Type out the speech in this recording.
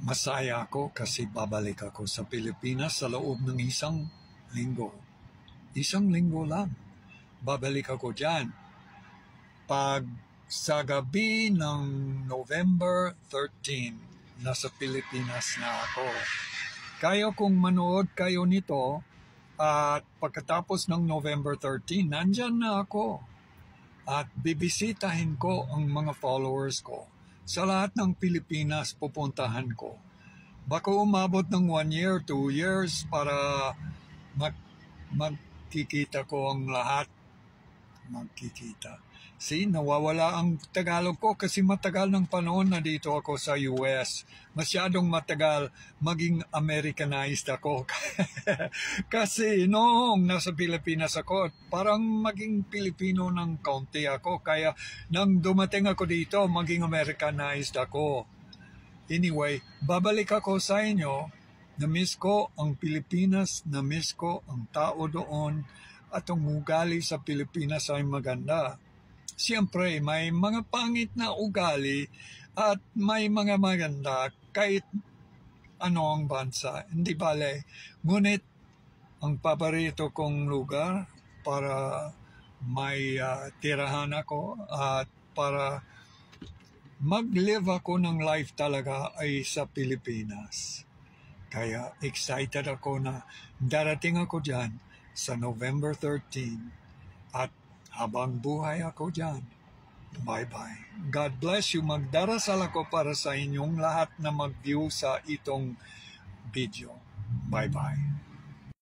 Masaya ako kasi babalik ako sa Pilipinas sa loob ng isang linggo. Isang linggo lang. Babalik ako dyan. Pag sa gabi ng November 13, nasa Pilipinas na ako. Kaya kung manood kayo nito, at pagkatapos ng November 13, nandyan na ako. At bibisitahin ko ang mga followers ko. Sa lahat ng Pilipinas, pupuntahan ko. Baka umabot ng 1 year, 2 years para magkikita ko ang lahat. Magkikita. See, nawawala ang Tagalog ko kasi matagal ng panahon na dito ako sa US. Masyadong matagal maging Americanized ako. Kasi noong nasa Pilipinas ako, parang maging Pilipino ng kaunti ako. Kaya nang dumating ako dito, maging Americanized ako. Anyway, babalik ako sa inyo. Na-miss ko ang Pilipinas, na-miss ko ang tao doon, at ang ugali sa Pilipinas ay maganda. Siyempre, may mga pangit na ugali at may mga maganda kahit ano ang bansa. Hindi bale. Ngunit, ang paborito kong lugar para may tirahan ako at para mag-live ako ng life talaga ay sa Pilipinas. Kaya excited ako na darating ako dyan sa November 13 at habang buhay ako dyan. Bye-bye. God bless you. Magdarasal ako para sa inyong lahat na mag-view sa itong video. Bye-bye.